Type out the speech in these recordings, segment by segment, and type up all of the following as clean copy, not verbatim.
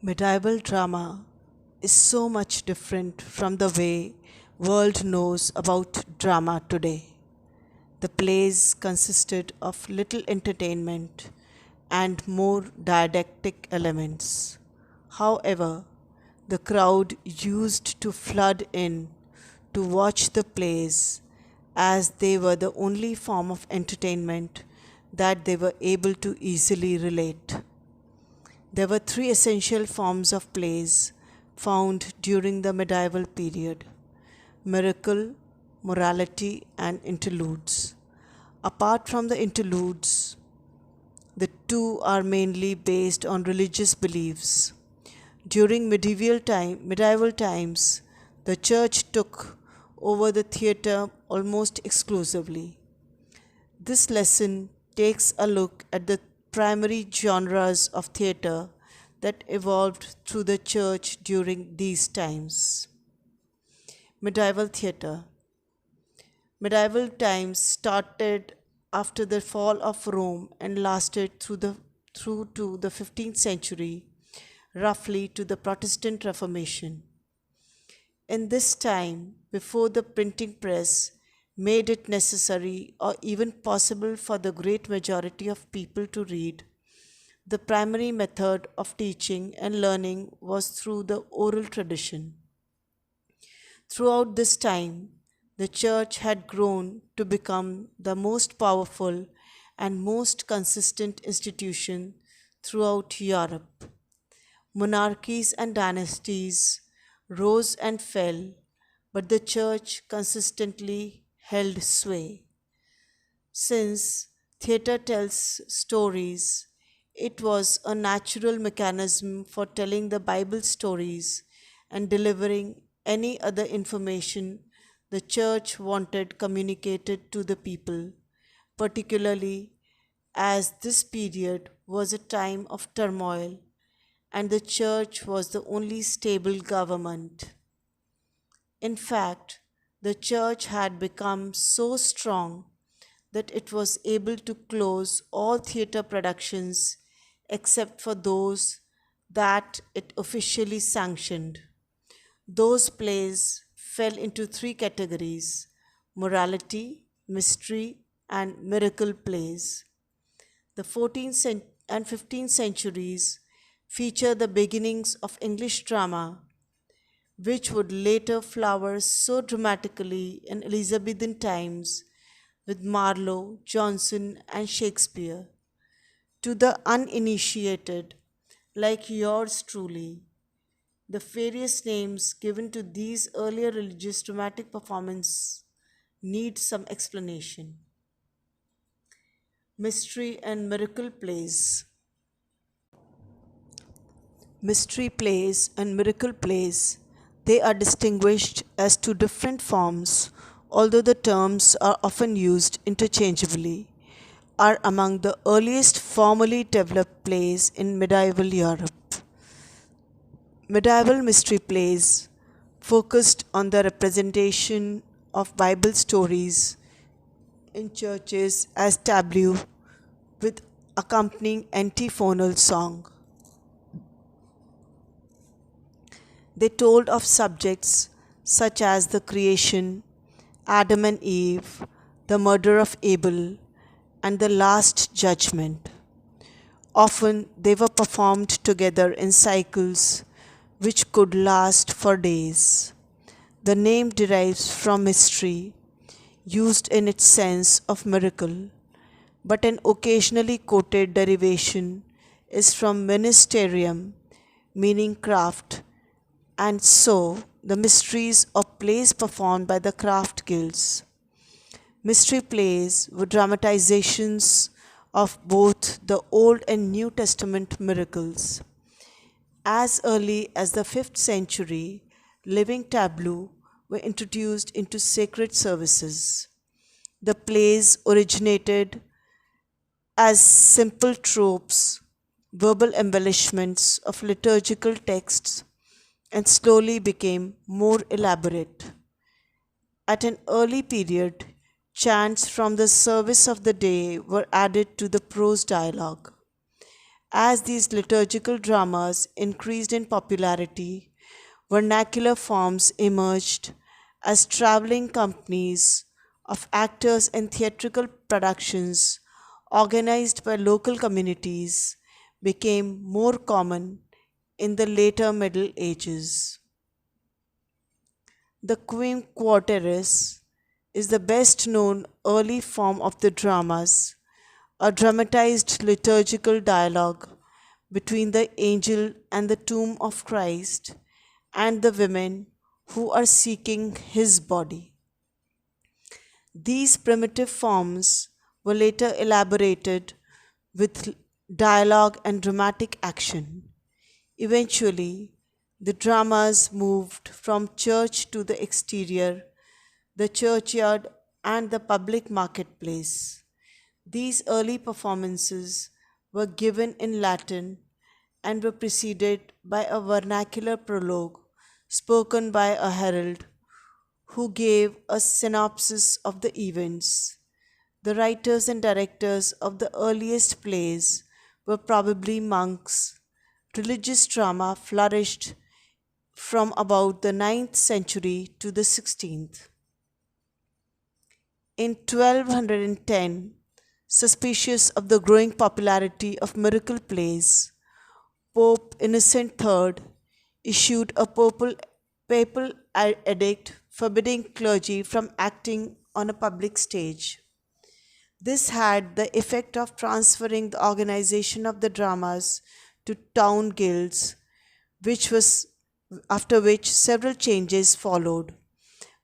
Medieval drama is so much different from the way world knows about drama today. The plays consisted of little entertainment and more didactic elements. However, the crowd used to flood in to watch the plays as they were the only form of entertainment that they were able to easily relate. There were three essential forms of plays found during the medieval period: miracle, morality, and interludes. Apart from the interludes, the two are mainly based on religious beliefs. During medieval times, the church took over the theatre almost exclusively. This lesson takes a look at the primary genres of theatre that evolved through the church during these times. Medieval theatre. Medieval times started after the fall of Rome and lasted through to the 15th century, roughly to the Protestant Reformation. In this time, before the printing press made it necessary or even possible for the great majority of people to read, the primary method of teaching and learning was through the oral tradition. Throughout this time, the church had grown to become the most powerful and most consistent institution throughout Europe. Monarchies and dynasties rose and fell, but the church consistently held sway. Since theatre tells stories, it was a natural mechanism for telling the Bible stories and delivering any other information the church wanted communicated to the people, particularly as this period was a time of turmoil and the church was the only stable government. In fact, the church had become so strong that it was able to close all theatre productions except for those that it officially sanctioned. Those plays fell into three categories: morality, mystery, and miracle plays. The 14th and 15th centuries feature the beginnings of English drama, which would later flower so dramatically in Elizabethan times with Marlowe, Jonson, and Shakespeare. To the uninitiated, like yours truly, the various names given to these earlier religious dramatic performances need some explanation. Mystery and miracle plays. Mystery plays and miracle plays, they are distinguished as two different forms, although the terms are often used interchangeably, are among the earliest formally developed plays in medieval Europe. Medieval mystery plays focused on the representation of Bible stories in churches as tableau with accompanying antiphonal song. They told of subjects such as the creation, Adam and Eve, the murder of Abel, and the Last Judgment. Often they were performed together in cycles which could last for days. The name derives from mystery, used in its sense of miracle, but an occasionally quoted derivation is from ministerium, meaning craft, and so the mysteries or plays performed by the craft guilds. Mystery plays were dramatizations of both the Old and New Testament miracles. As early as the 5th century, living tableaux were introduced into sacred services. The plays originated as simple tropes, verbal embellishments of liturgical texts, and slowly became more elaborate. At an early period, chants from the service of the day were added to the prose dialogue. As these liturgical dramas increased in popularity, vernacular forms emerged as traveling companies of actors and theatrical productions organized by local communities became more common in the later Middle Ages. The Queen Quarteres is the best known early form of the dramas, a dramatized liturgical dialogue between the angel and the tomb of Christ and the women who are seeking his body. These primitive forms were later elaborated with dialogue and dramatic action. Eventually, the dramas moved from church to the exterior, the churchyard, and the public marketplace. These early performances were given in Latin and were preceded by a vernacular prologue spoken by a herald who gave a synopsis of the events. The writers and directors of the earliest plays were probably monks. Religious drama flourished from about the ninth century to the 16th. In 1210, suspicious of the growing popularity of miracle plays, Pope Innocent III issued a papal edict forbidding clergy from acting on a public stage. This had the effect of transferring the organization of the dramas to town guilds, which was after which several changes followed.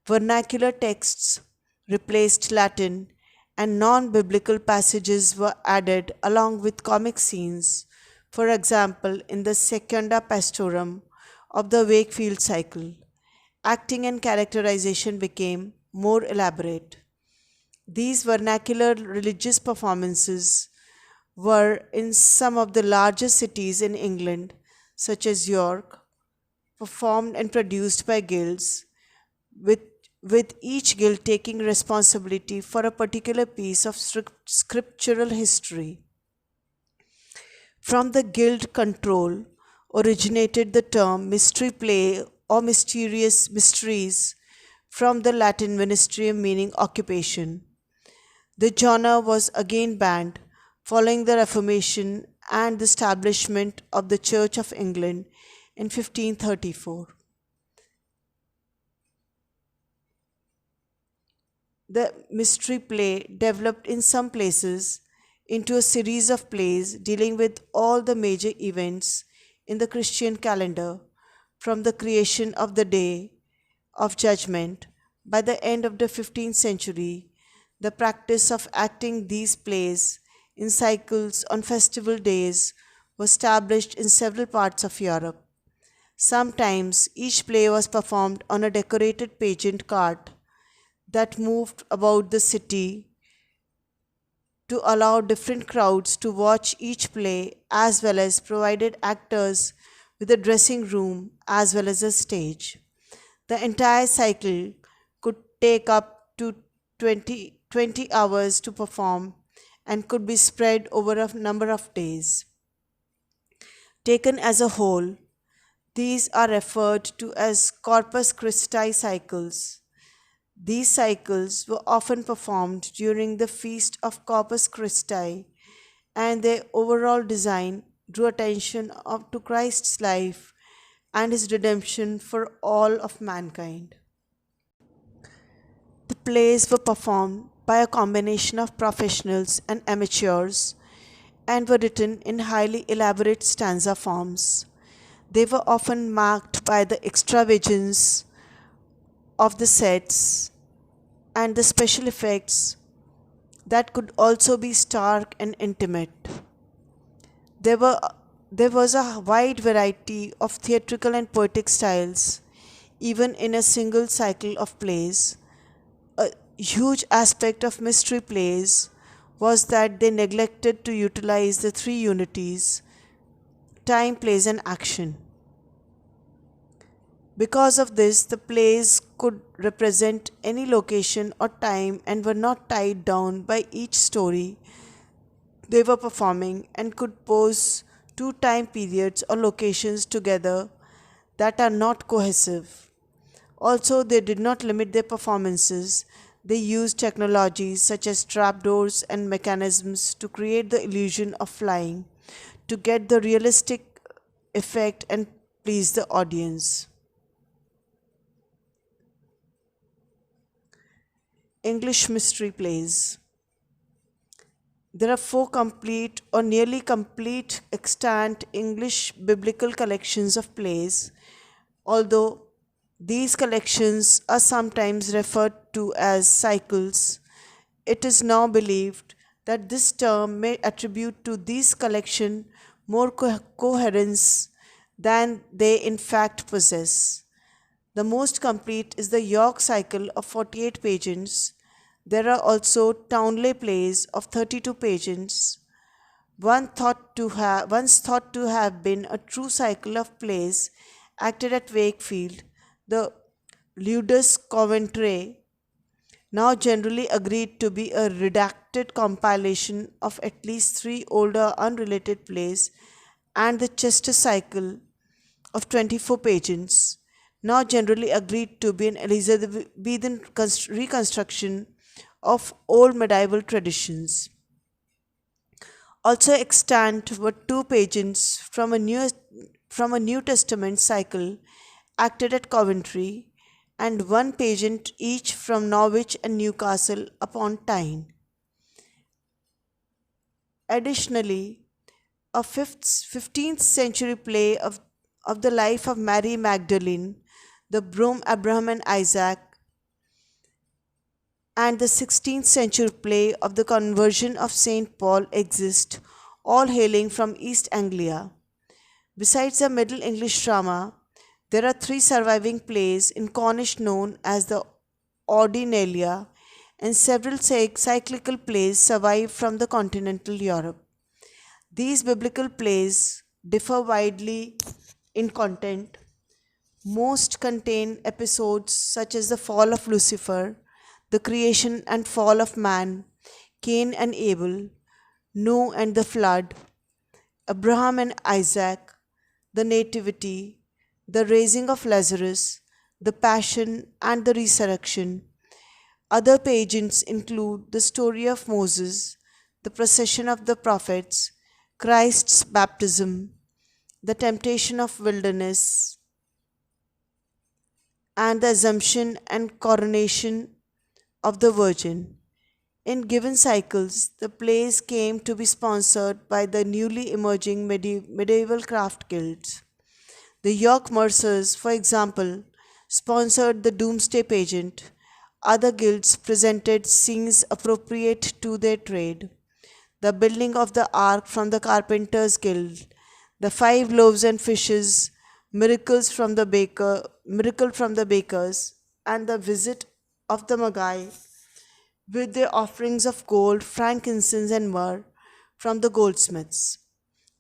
Vernacular texts replaced Latin, and non biblical passages were added along with comic scenes, for example, in the Secunda Pastorum of the Wakefield cycle. Acting and characterization became more elaborate. These vernacular religious performances were in some of the largest cities in England, such as York, performed and produced by guilds, with, with each guild taking responsibility for a particular piece of scriptural history. From the guild control originated the term mystery play or mysterious mysteries from the Latin ministerium meaning occupation. The genre was again banned following the Reformation and the establishment of the Church of England in 1534. The mystery play developed in some places into a series of plays dealing with all the major events in the Christian calendar from the creation of the Day of Judgment. By the end of the 15th century, the practice of acting these plays in cycles on festival days was established in several parts of Europe. Sometimes each play was performed on a decorated pageant cart that moved about the city to allow different crowds to watch each play, as well as provided actors with a dressing room as well as a stage. The entire cycle could take up to 20 hours to perform and could be spread over a number of days. Taken as a whole, these are referred to as Corpus Christi cycles. These cycles were often performed during the feast of Corpus Christi, and their overall design drew attention to Christ's life and his redemption for all of mankind. The plays were performed by a combination of professionals and amateurs and were written in highly elaborate stanza forms. They were often marked by the extravagance of the sets and the special effects that could also be stark and intimate. There, were, there was a wide variety of theatrical and poetic styles, even in a single cycle of plays. A huge aspect of mystery plays was that they neglected to utilize the three unities time, place, and action. Because of this, the plays could represent any location or time and were not tied down by each story they were performing and could pose two time periods or locations together that are not cohesive. Also, they did not limit their performances. They used technologies such as trapdoors and mechanisms to create the illusion of flying, to get the realistic effect and please the audience. English mystery plays. There are four complete or nearly complete extant English biblical collections of plays, although these collections are sometimes referred to as cycles. It is now believed that this term may attribute to these collections more coherence than they in fact possess. The most complete is the York Cycle of 48 pageants. There are also Townley plays of 32 pageants. Once thought to have been a true cycle of plays acted at Wakefield, the Ludus Coventry, now generally agreed to be a redacted compilation of at least three older unrelated plays, and the Chester Cycle of 24 pageants, now generally agreed to be an Elizabethan reconstruction of old medieval traditions. Also extant were two pageants from a New Testament cycle acted at Coventry, and one pageant each from Norwich and Newcastle upon Tyne. Additionally, a 15th century play of the life of Mary Magdalene, the Broom Abraham and Isaac, and the 16th century play of the conversion of St. Paul exist, all hailing from East Anglia. Besides the Middle English drama, there are three surviving plays in Cornish known as the Ordinalia, and several cyclical plays survive from the continental Europe. These biblical plays differ widely in content. Most contain episodes such as the fall of Lucifer, the creation and fall of man, Cain and Abel, Noah and the flood, Abraham and Isaac, the Nativity, the raising of Lazarus, the Passion and the Resurrection. Other pageants include the story of Moses, the procession of the prophets, Christ's baptism, the temptation of wilderness, and the Assumption and coronation of the Virgin. In given cycles, the plays came to be sponsored by the newly emerging medieval craft guilds. The York Mercers, for example, sponsored the Doomsday Pageant. Other guilds presented scenes appropriate to their trade. The building of the ark from the Carpenters Guild, the five loaves and fishes, miracle from the bakers, and the visit of the Magi with their offerings of gold, frankincense, and myrrh from the goldsmiths.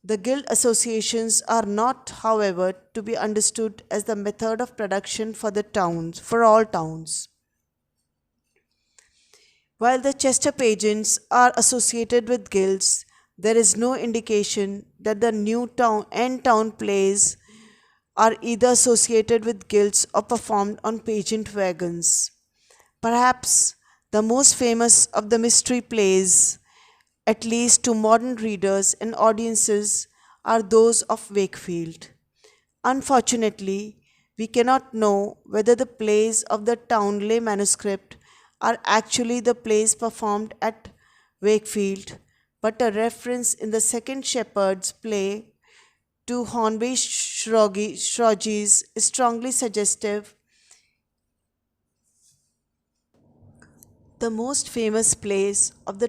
The guild associations are not, however, to be understood as the method of production for all towns. While the Chester pageants are associated with guilds, there is no indication that the new town end town plays are either associated with guilds or performed on pageant wagons. Perhaps the most famous of the mystery plays, at least to modern readers and audiences, are those of Wakefield. Unfortunately, we cannot know whether the plays of the Townley manuscript are actually the plays performed at Wakefield, but a reference in the Second Shepherd's play to Hornby Shroggis is strongly suggestive. The most famous plays of the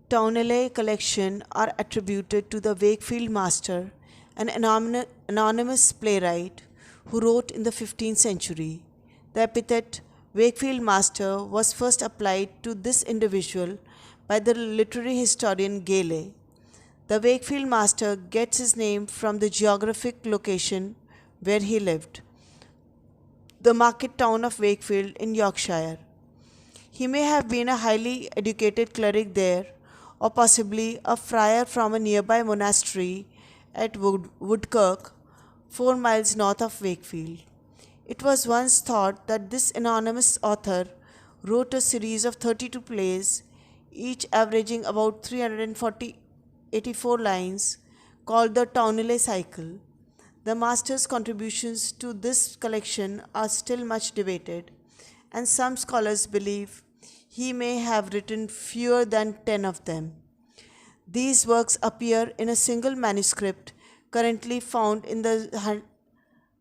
Towneley collection are attributed to the Wakefield master, an anonymous playwright who wrote in the 15th century. The epithet Wakefield master was first applied to this individual by the literary historian Gale. The Wakefield master gets his name from the geographic location where he lived, the market town of Wakefield in Yorkshire. He may have been a highly educated cleric there, or possibly a friar from a nearby monastery at Woodkirk, 4 miles north of Wakefield. It was once thought that this anonymous author wrote a series of 32 plays, each averaging about 384 lines, called the Towneley Cycle. The master's contributions to this collection are still much debated, and some scholars believe he may have written fewer than 10 of them. These works appear in a single manuscript currently found in the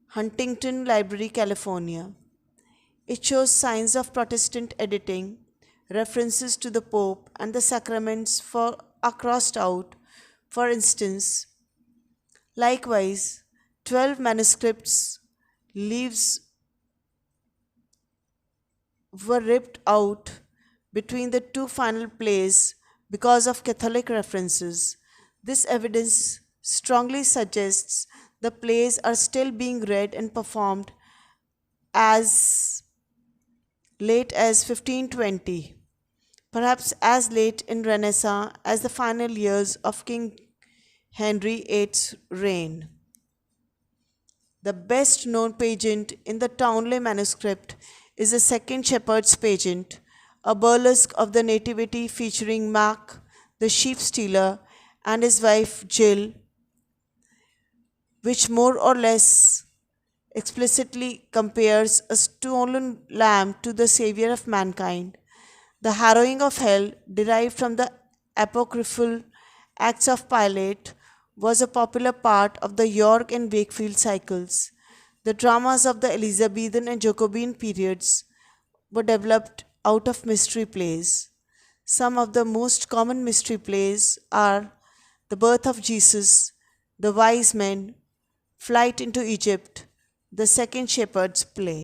Huntington Library, California. It shows signs of Protestant editing, references to the Pope and the sacraments are crossed out. For instance, likewise, 12 manuscripts leaves were ripped out between the two final plays because of Catholic references. This evidence strongly suggests the plays are still being read and performed as late as 1520, perhaps as late in Renaissance as the final years of King Henry VIII's reign. The best known pageant in the Townley manuscript is the Second Shepherd's Pageant, a burlesque of the Nativity featuring Mac, the sheep stealer, and his wife Jill, which more or less explicitly compares a stolen lamb to the savior of mankind. The harrowing of hell, derived from the apocryphal Acts of Pilate, was a popular part of the York and Wakefield cycles. The dramas of the Elizabethan and Jacobean periods were developed out of mystery plays. Some of the most common mystery plays are The Birth of Jesus, The Wise Men, Flight into Egypt, The Second Shepherd's Play.